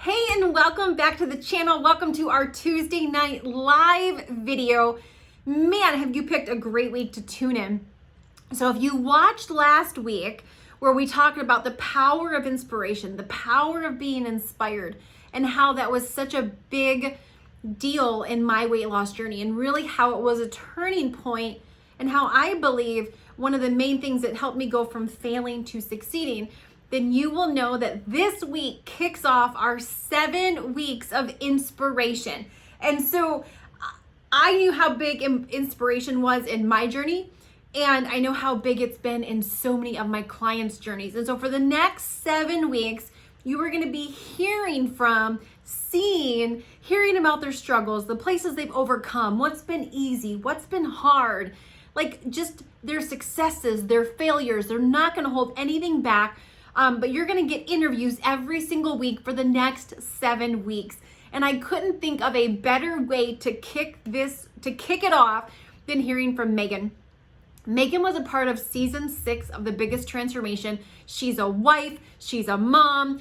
Hey, and welcome back to the channel. Welcome to our Tuesday night live video. Man, have you picked a great week to tune in. So if you watched last week where we talked about the power of inspiration, the power of being inspired, and how that was such a big deal in my weight loss journey, and really how it was a turning point, and how I believe one of the main things that helped me go from failing to succeeding, then you will know that this week kicks off our 7 weeks of inspiration. And so I knew how big inspiration was in my journey, and I know how big it's been in so many of my clients' journeys. And so for the next 7 weeks, you are going to be hearing hearing about their struggles, the places they've overcome, what's been easy, what's been hard, like just their successes, their failures. They're not going to hold anything back. But you're going to get interviews every single week for the next 7 weeks. And I couldn't think of a better way to kick it off than hearing from Megan. Megan was a part of season 6 of The Biggest Transformation. She's a wife, she's a mom,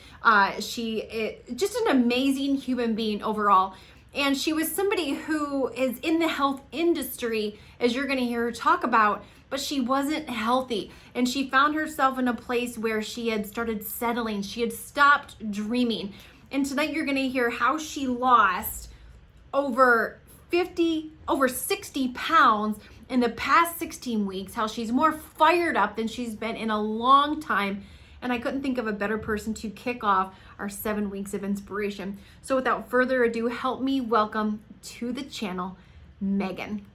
she is just an amazing human being overall. And she was somebody who is in the health industry, as you're going to hear her talk about, but she wasn't healthy. And she found herself in a place where she had started settling. She had stopped dreaming. And tonight you're going to hear how she lost over 60 pounds in the past 16 weeks, how she's more fired up than she's been in a long time. And I couldn't think of a better person to kick off our 7 weeks of inspiration. So without further ado, help me welcome to the channel, Megan.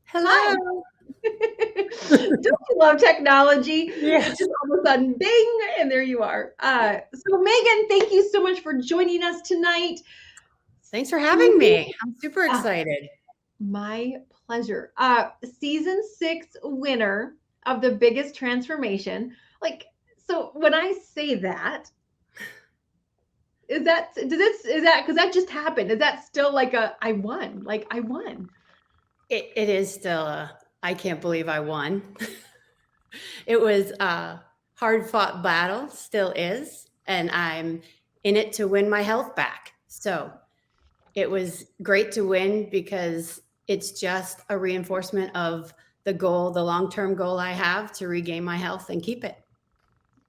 Hello. Don't you love technology? Yes. It's just all of a sudden, bing, and there you are. So Megan, thank you so much for joining us tonight. Thanks for having me. I'm super excited. My pleasure. Season 6 winner of The Biggest Transformation. So when I say that, because that just happened? Is that still like I won? Like I won? It is still I can't believe I won. It was a hard fought battle, still is, and I'm in it to win my health back. So it was great to win because it's just a reinforcement of the goal, the long-term goal I have to regain my health and keep it.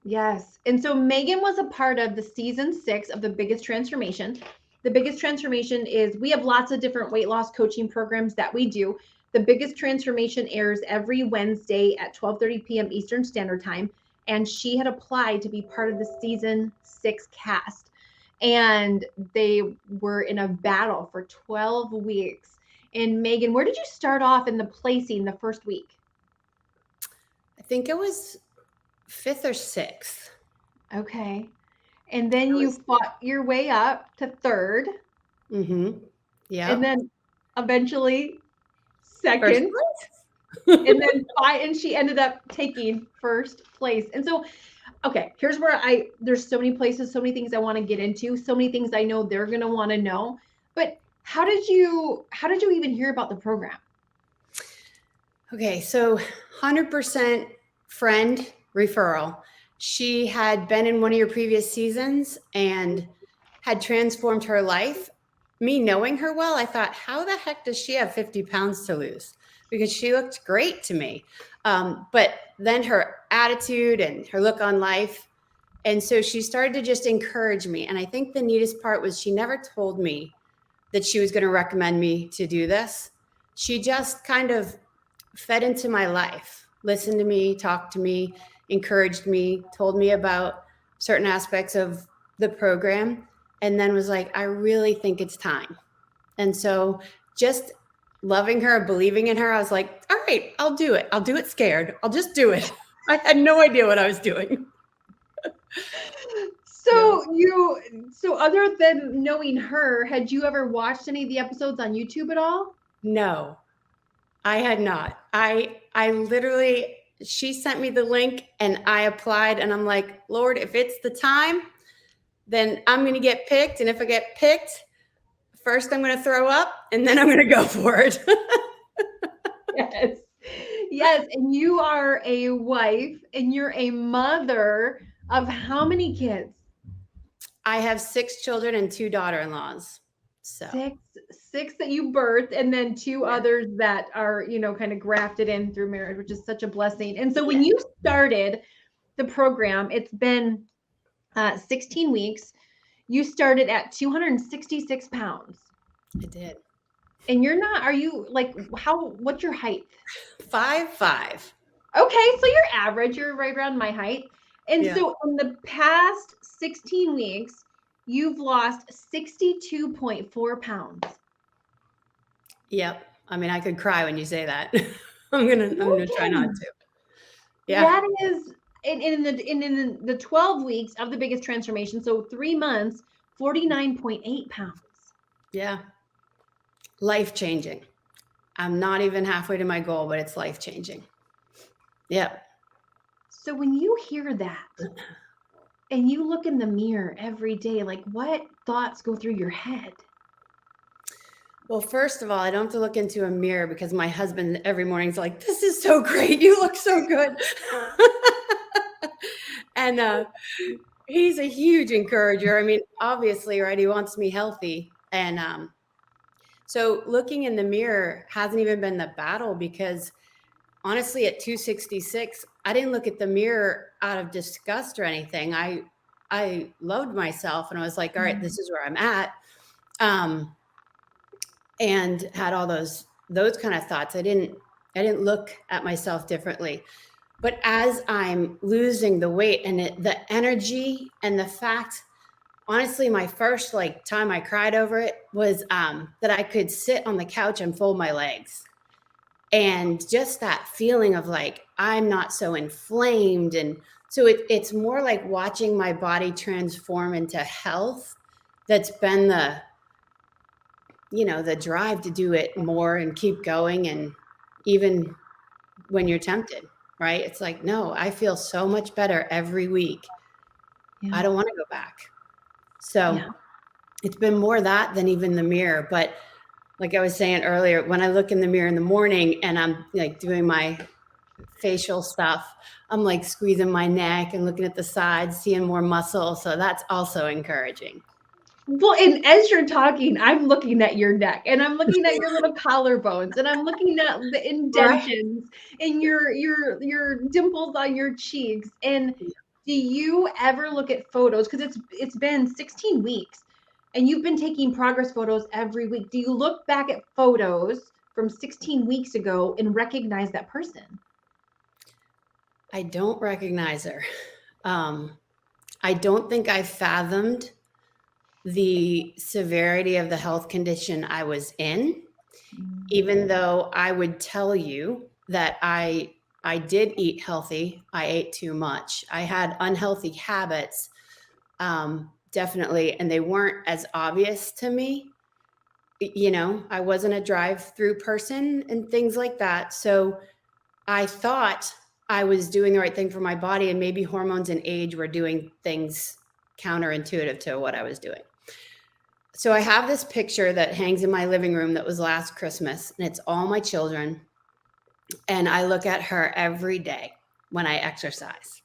Yes. And so Megan was a part of the season 6 of The Biggest Transformation. The Biggest Transformation is, we have lots of different weight loss coaching programs that we do. The Biggest Transformation airs every Wednesday at 12:30 p.m. Eastern Standard Time. And she had applied to be part of the season 6 cast. And they were in a battle for 12 weeks. And Megan, where did you start off in the placing the first week? I think it was 5th or 6th. Okay. And then you fought your way up to 3rd. Mm-hmm. Yeah. And then eventually 2nd. And she ended up taking 1st place. And so, okay, here's where there's so many places, so many things I want to get into, so many things I know they're going to want to know. But how did you even hear about the program? Okay, so 100% friend referral. She had been in one of your previous seasons and had transformed her life. Me knowing her well, I thought, how the heck does she have 50 pounds to lose? Because she looked great to me. But then her attitude and her look on life. And so she started to just encourage me. And I think the neatest part was she never told me that she was going to recommend me to do this. She just kind of fed into my life, listened to me, talked to me, encouraged me, told me about certain aspects of the program, and then was like, I really think it's time. And so just loving her, believing in her, I was like, all right, I'll do it. I'll do it scared. I'll just do it. I had no idea what I was doing. So other than knowing her, had you ever watched any of the episodes on YouTube at all? No, I had not. I literally, she sent me the link and I applied and I'm like, Lord, if it's the time, then I'm going to get picked. And if I get picked, first I'm going to throw up and then I'm going to go for it. Yes. Yes. And you are a wife and you're a mother of how many kids? I have 6 children and 2 daughter-in-laws. So, Six that you birthed, and then 2 yeah. others that are, kind of grafted in through marriage, which is such a blessing. And so when Yeah. you started the program, it's been 16 weeks. You started at 266 pounds. I did. And are you like, what's your height? 5'5". Okay, so you're average. You're right around my height. And Yeah. so in the past 16 weeks, you've lost 62.4 pounds. Yep. I mean, I could cry when you say that. I'm gonna try not to. Yeah. That is in the 12 weeks of the biggest transformation, so 3 months, 49.8 pounds. Yeah. Life-changing. I'm not even halfway to my goal, but it's life-changing. Yep. So when you hear that and you look in the mirror every day, like what thoughts go through your head? Well, first of all, I don't have to look into a mirror because my husband every morning is like, "This is so great. You look so good." And he's a huge encourager. I mean, obviously, right? He wants me healthy. And so looking in the mirror hasn't even been the battle because honestly, at 266, I didn't look at the mirror out of disgust or anything. I loved myself and I was like, all right, this is where I'm at. And had all those kind of thoughts. I didn't look at myself differently. But as I'm losing the weight and the energy and the fact, honestly, my first time I cried over it was that I could sit on the couch and fold my legs. And just that feeling of like, I'm not so inflamed. And so it's more like watching my body transform into health. That's been the drive to do it more and keep going. And even when you're tempted, right? It's like, no, I feel so much better every week. Yeah. I don't want to go back. So it's been more that than even the mirror. But like I was saying earlier, when I look in the mirror in the morning and I'm like doing my facial stuff, I'm like squeezing my neck and looking at the sides, seeing more muscle. So that's also encouraging. Well, and as you're talking, I'm looking at your neck and I'm looking at your little collarbones and I'm looking at the indentions and your dimples on your cheeks. And do you ever look at photos? Because it's been 16 weeks and you've been taking progress photos every week. Do you look back at photos from 16 weeks ago and recognize that person? I don't recognize her. I don't think I fathomed the severity of the health condition I was in, even though I would tell you that I did eat healthy. I ate too much. I had unhealthy habits, definitely, and they weren't as obvious to me. I wasn't a drive-through person and things like that. So I thought I was doing the right thing for my body, and maybe hormones and age were doing things counterintuitive to what I was doing. So I have this picture that hangs in my living room that was last Christmas, and it's all my children. And I look at her every day when I exercise.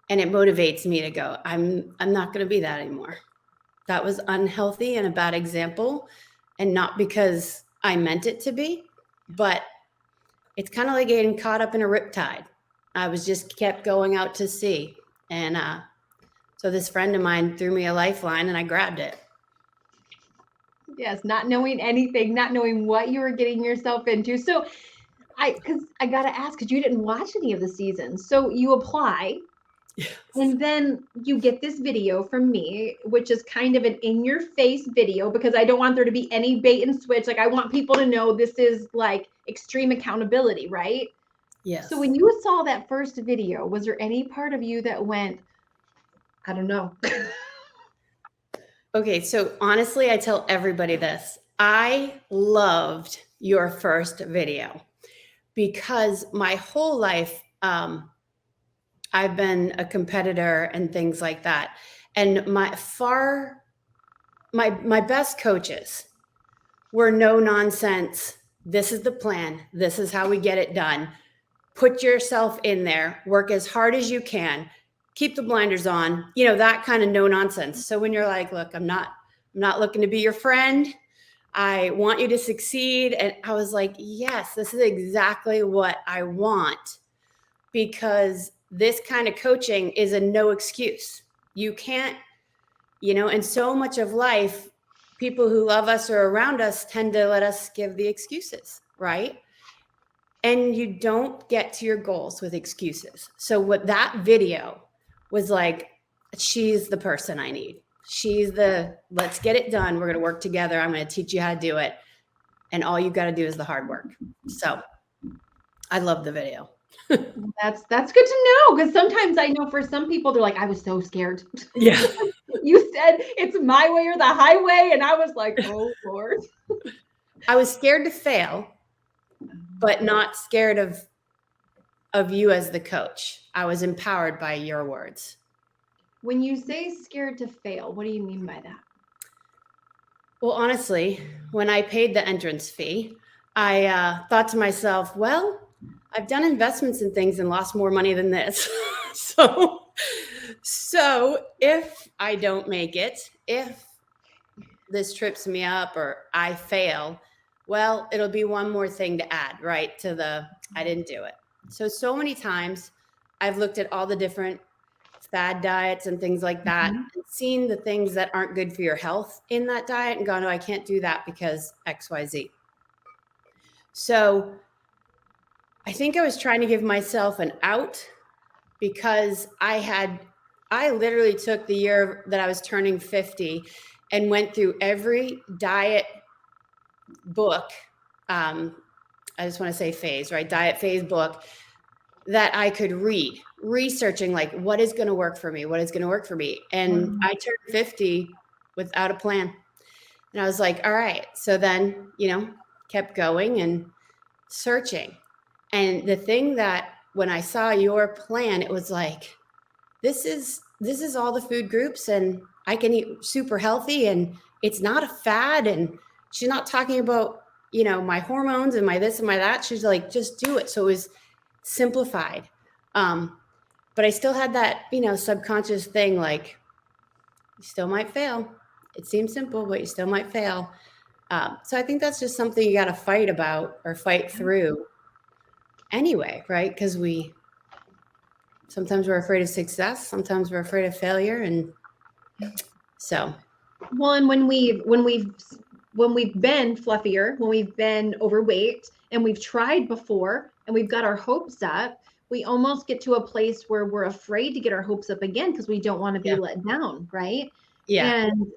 And it motivates me to go, I'm not going to be that anymore. That was unhealthy and a bad example. And not because I meant it to be, but it's kind of like getting caught up in a riptide. I was just kept going out to sea. And so this friend of mine threw me a lifeline and I grabbed it. Yes, not knowing anything, not knowing what you were getting yourself into. So I got to ask, because you didn't watch any of the seasons. So you apply, and then you get this video from me, which is kind of an in-your-face video, because I don't want there to be any bait and switch. Like, I want people to know this is like extreme accountability, right? Yes. So when you saw that first video, was there any part of you that went, I don't know? Okay, so honestly, I tell everybody this. I loved your first video because my whole life, I've been a competitor and things like that. And my best coaches were no nonsense. This is the plan. This is how we get it done. Put yourself in there, work as hard as you can, keep the blinders on, you know, that kind of no nonsense. So when you're like, look, I'm not looking to be your friend. I want you to succeed. And I was like, yes, this is exactly what I want, because this kind of coaching is a no excuse. You can't, you know, and so much of life, people who love us or around us tend to let us give the excuses, right? And you don't get to your goals with excuses. So what that video was like, she's the person I need. She's the, let's get it done. We're going to work together. I'm going to teach you how to do it. And all you got to do is the hard work. So I love the video. That's good to know, because sometimes I know for some people they're like, I was so scared. Yeah. You said it's my way or the highway, and I was like, oh Lord. I was scared to fail, but not scared of you as the coach. I was empowered by your words. When you say scared to fail, what do you mean by that? Well, honestly, when I paid the entrance fee, I thought to myself, well, I've done investments in things and lost more money than this. So if I don't make it, if this trips me up or I fail, well, it'll be one more thing to add, right, to the I didn't do it. So many times I've looked at all the different fad diets and things like that, and seen the things that aren't good for your health in that diet and gone, oh, I can't do that because XYZ. So I think I was trying to give myself an out, because I literally took the year that I was turning 50 and went through every diet book. I just want to say phase, right? Diet phase book that I could read, researching like, what is going to work for me? What is going to work for me? And I turned 50 without a plan. And I was like, all right. So then, you know, kept going and searching. And the thing that when I saw your plan, it was like, this is all the food groups, and I can eat super healthy, and it's not a fad. And she's not talking about, you know, my hormones and my this and my that. She's like, just do it. So it was simplified. But I still had that, you know, subconscious thing, like, you still might fail. It seems simple, but you still might fail. So I think that's just something you got to fight about or fight through anyway, right? Because sometimes we're afraid of success, sometimes we're afraid of failure, and so. Well, and when we've been fluffier, when we've been overweight, and we've tried before, and we've got our hopes up, we almost get to a place where we're afraid to get our hopes up again because we don't want to be let down, right? Yeah. And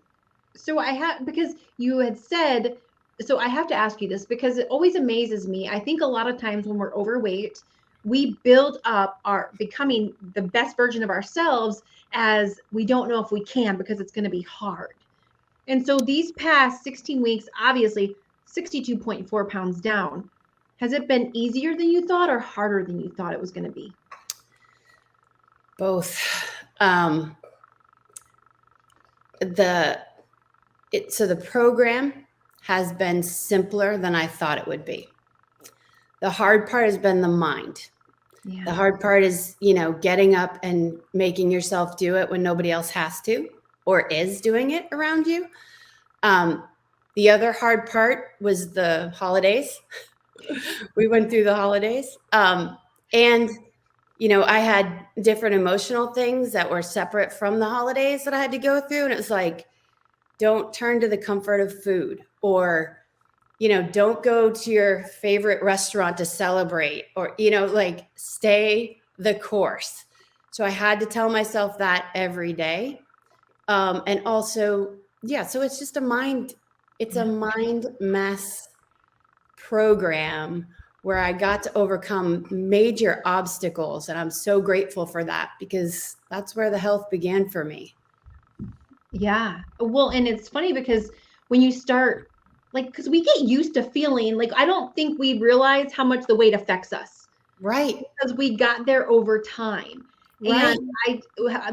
so because you had said, so I have to ask you this, because it always amazes me. I think a lot of times when we're overweight, we build up our becoming the best version of ourselves as we don't know if we can, because it's going to be hard. And so these past 16 weeks, obviously 62.4 pounds down. Has it been easier than you thought or harder than you thought it was going to be? Both. So the program has been simpler than I thought it would be. The hard part has been the mind. Yeah. The hard part is, you know, getting up and making yourself do it when nobody else has to or is doing it around you. The other hard part was the holidays. We went through the holidays. And, you know, I had different emotional things that were separate from the holidays that I had to go through. And it was like, don't turn to the comfort of food, or, you know, don't go to your favorite restaurant to celebrate, or, you know, like, stay the course. So I had to tell myself that every day. And also, yeah, so it's just a mind mess program where I got to overcome major obstacles. And I'm so grateful for that, because that's where the health began for me. Yeah. Well, and it's funny because when you start, like, because we get used to feeling like, I don't think we realize how much the weight affects us. Right. Because we got there over time. Right. And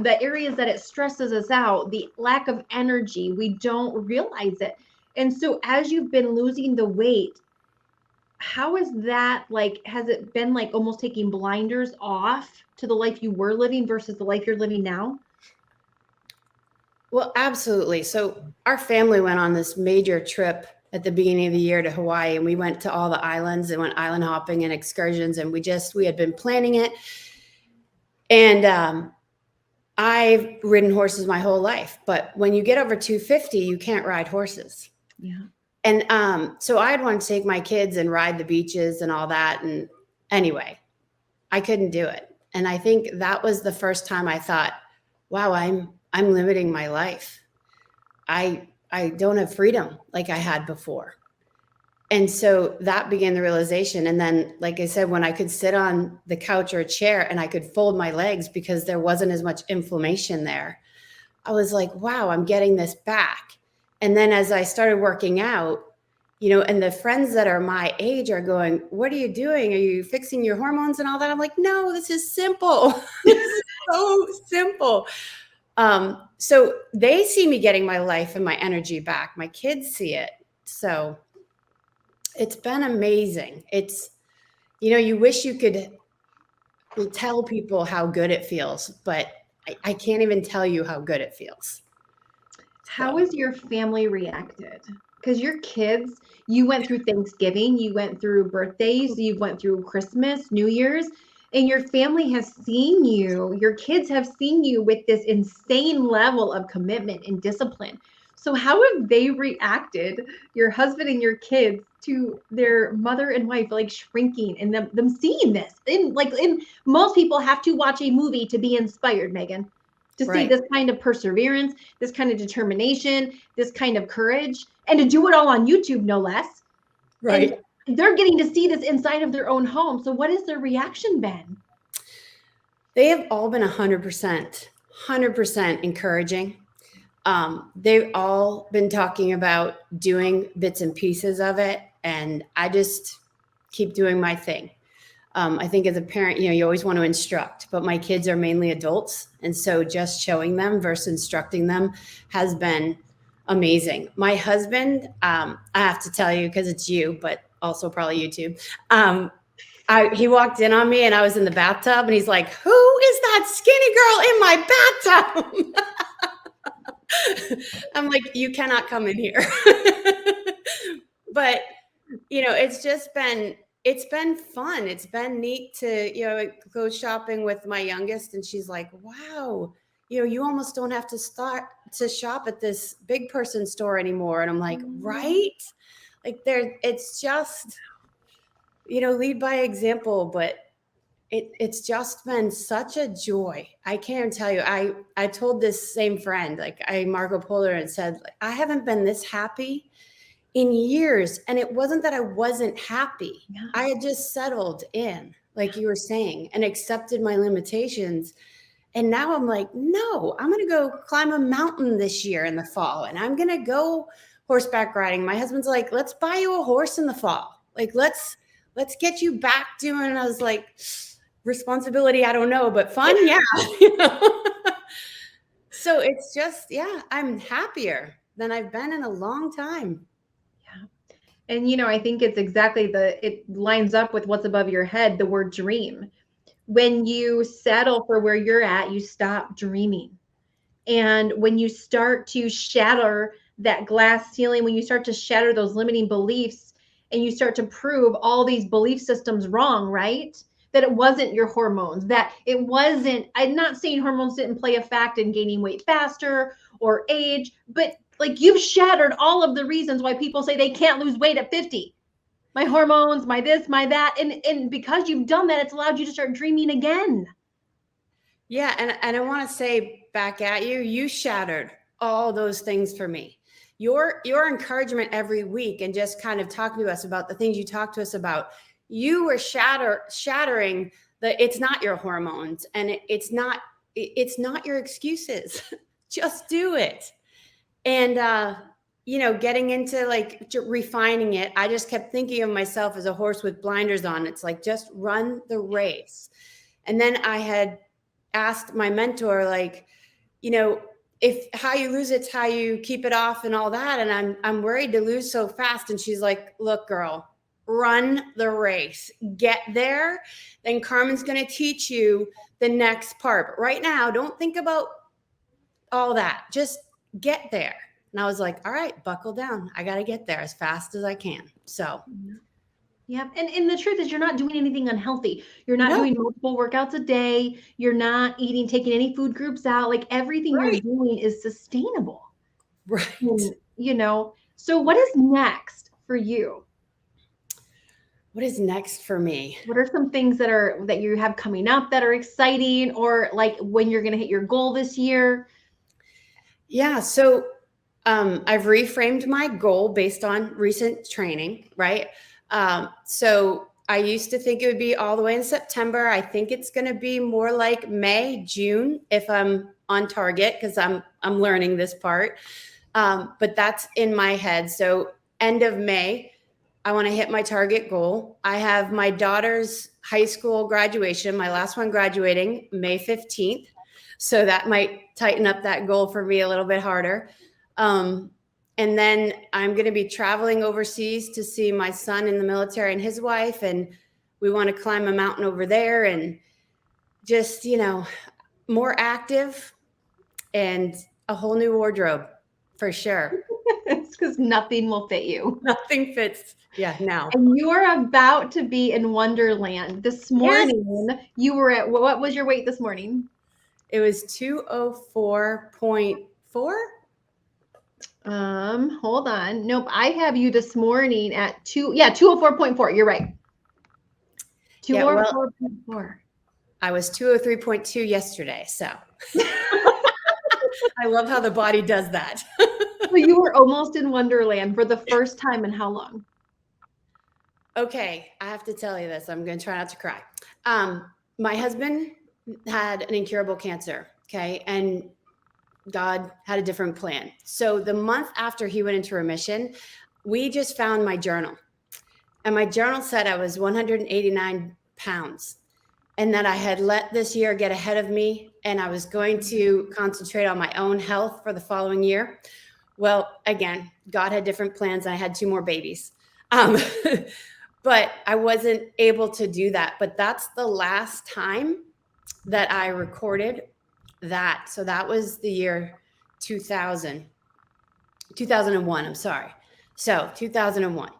the areas that it stresses us out, the lack of energy, we don't realize it. And so as you've been losing the weight, how is that like, has it been like almost taking blinders off to the life you were living versus the life you're living now? Well, absolutely. So our family went on this major trip at the beginning of the year to Hawaii, and we went to all the islands and went island hopping and excursions, and we had been planning it. And I've ridden horses my whole life, but when you get over 250, you can't ride horses. Yeah. And so I'd want to take my kids and ride the beaches and all that. And anyway, I couldn't do it. And I think that was the first time I thought, wow, I'm limiting my life. I don't have freedom like I had before. And so that began the realization. And then, like I said, when I could sit on the couch or a chair and I could fold my legs because there wasn't as much inflammation there, I was like, wow, I'm getting this back. And then as I started working out, and the friends that are my age are going, what are you doing? Are you fixing your hormones and all that? I'm like, no, this is simple. This is so simple. So they see me getting my life and my energy back. My kids see it. So it's been amazing. It's, you wish you could tell people how good it feels, but I can't even tell you how good it feels. How has your family reacted? Because your kids, you went through Thanksgiving, you went through birthdays, you went through Christmas, New Year's, and your family has seen you, your kids have seen you with this insane level of commitment and discipline. So how have they reacted, your husband and your kids, to their mother and wife like shrinking and them seeing this? In most people have to watch a movie to be inspired, Megan, to see Right. this kind of perseverance, this kind of determination, this kind of courage, and to do it all on YouTube, no less. Right. And they're getting to see this inside of their own home. So what has their reaction been? They have all been 100% encouraging. They've all been talking about doing bits and pieces of it, and I just keep doing my thing. I think as a parent, you always want to instruct, but my kids are mainly adults. And so just showing them versus instructing them has been amazing. My husband, I have to tell you because it's you, but also probably YouTube. He walked in on me and I was in the bathtub and he's like, who is that skinny girl in my bathtub? I'm like, you cannot come in here. But, it's been fun. It's been neat to, go shopping with my youngest. And she's like, wow, you almost don't have to start to shop at this big person store anymore. And I'm like, right? Like it's just, lead by example, but it's just been such a joy. I can't tell you. I told this same friend, Marco Polo, and said, I haven't been this happy in years. And it wasn't that I wasn't happy. Yeah. I had just settled in, like you were saying, and accepted my limitations. And now I'm like, no, I'm going to go climb a mountain this year in the fall. And I'm going to go horseback riding. My husband's like, let's buy you a horse in the fall. Like, let's get you back doing. And I was like, responsibility, I don't know, but fun. Yeah. So it's just, I'm happier than I've been in a long time. And, I think it's exactly it lines up with what's above your head, the word dream. When you settle for where you're at, you stop dreaming. And when you start to shatter that glass ceiling, when you start to shatter those limiting beliefs and you start to prove all these belief systems wrong, right? That it wasn't your hormones, that it wasn't, I'm not saying hormones didn't play a fact in gaining weight faster or age, but like you've shattered all of the reasons why people say they can't lose weight at 50. My hormones, my this, my that. And because you've done that, it's allowed you to start dreaming again. Yeah. And I want to say back at you, you shattered all those things for me. Your encouragement every week and just kind of talking to us about the things you talk to us about, you were shattering it's not your hormones and it's not your excuses. Just do it. And, getting into refining it, I just kept thinking of myself as a horse with blinders on. It's like, just run the race. And then I had asked my mentor, if how you lose it's how you keep it off and all that. And I'm worried to lose so fast. And she's like, look, girl, run the race, get there. Then Carmen's going to teach you the next part. But right now, don't think about all that. Just get there. And I was like, all right, buckle down. I got to get there as fast as I can. So, yep. And the truth is you're not doing anything unhealthy. You're not No. doing multiple workouts a day. You're not taking any food groups out. Like everything you're Right. doing is sustainable. right. And, so what is next for you? What is next for me? What are some things that you have coming up that are exciting, or like when you're going to hit your goal this year? Yeah. So I've reframed my goal based on recent training, right? So I used to think it would be all the way in September. I think it's going to be more like May, June, if I'm on target, because I'm learning this part. But that's in my head. So end of May, I want to hit my target goal. I have my daughter's high school graduation, my last one graduating May 15th. So that might tighten up that goal for me a little bit harder. And then I'm going to be traveling overseas to see my son in the military and his wife. And we want to climb a mountain over there and just, more active and a whole new wardrobe for sure. It's because nothing will fit you. Nothing fits. Yeah, now. And you are about to be in Wonderland. This morning, you were at, what was your weight this morning? It was 204.4. Hold on. Nope. I have you this morning at 204.4. You're right. 204.4. I was 203.2 yesterday. So I love how the body does that. So you were almost in Wonderland for the first time in how long? Okay. I have to tell you this. I'm going to try not to cry. My husband had an incurable cancer. Okay. And God had a different plan. So the month after he went into remission, we just found my journal. And my journal said I was 189 pounds and that I had let this year get ahead of me and I was going to concentrate on my own health for the following year. Well, again, God had different plans. And I had 2 more babies. But I wasn't able to do that. But that's the last time that I recorded that. So that was the year 2001. I'm sorry. So 2001.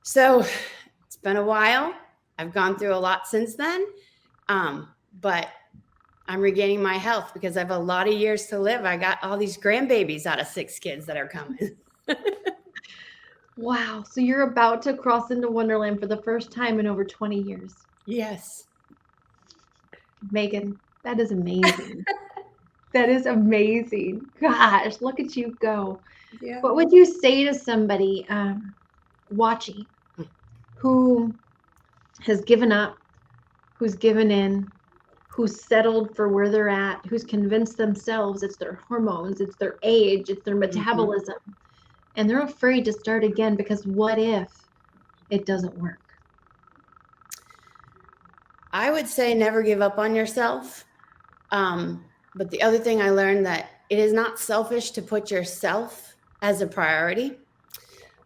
So it's been a while. I've gone through a lot since then. But I'm regaining my health because I have a lot of years to live. I got all these grandbabies out of 6 kids that are coming. Wow. So you're about to cross into Wonderland for the first time in over 20 years. Yes. Megan, that is amazing. That is amazing. Gosh, look at you go. Yeah. What would you say to somebody watching who has given up, who's given in, who's settled for where they're at, who's convinced themselves it's their hormones, it's their age, it's their metabolism, and they're afraid to start again because what if it doesn't work? I would say never give up on yourself. But the other thing I learned that it is not selfish to put yourself as a priority.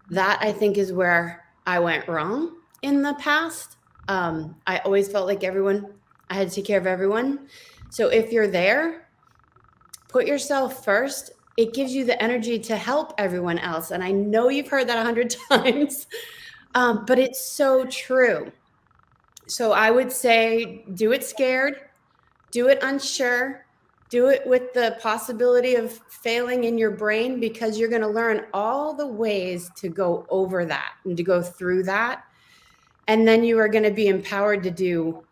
That I think is where I went wrong in the past. I always felt like I had to take care of everyone. So if you're there, put yourself first. It gives you the energy to help everyone else. And I know you've heard that 100 times, but it's so true. So I would say do it scared, do it unsure, do it with the possibility of failing in your brain because you're going to learn all the ways to go over that and to go through that. And then you are going to be empowered to do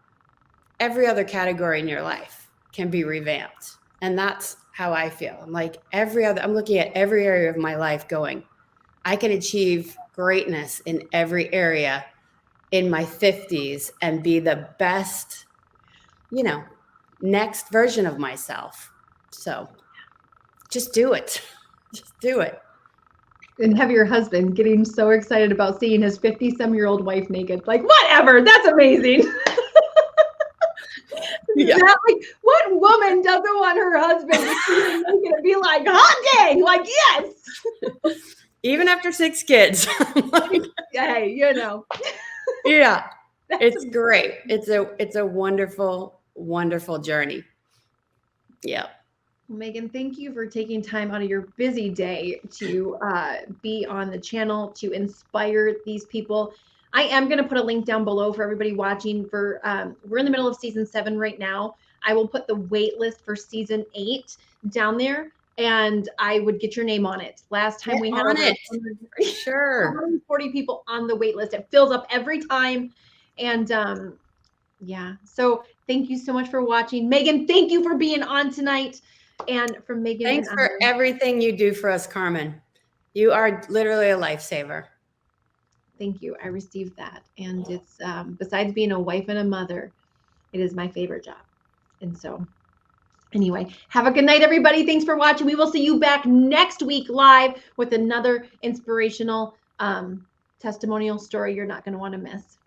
every other category in your life can be revamped. And that's how I feel. I'm like I'm looking at every area of my life going, I can achieve greatness in every area in my 50s and be the best, next version of myself. So just do it. Just do it. And have your husband getting so excited about seeing his 50-some-year-old wife naked. Like, whatever, that's amazing. Yeah. What woman doesn't want her husband to see her naked and be like, hot dang, like, yes. Even after 6 kids. Hey, Yeah, it's great. It's a wonderful, wonderful journey. Yeah. Megan, thank you for taking time out of your busy day to be on the channel to inspire these people. I am going to put a link down below for everybody watching. For we're in the middle of season 7 right now. I will put the wait list for season 8 down there, and I would get your name on it. Last time we had on over it. Sure. 140 people on the wait list. It fills up every time, and yeah. So thank you so much for watching, Megan. Thank you for being on tonight. And from Megan, Thanks and for everything you do for us, Carmen. You are literally a lifesaver. Thank you. I received that. And it's besides being a wife and a mother, it is my favorite job. And so anyway, have a good night, everybody. Thanks for watching. We will see you back next week live with another inspirational testimonial story you're not going to want to miss.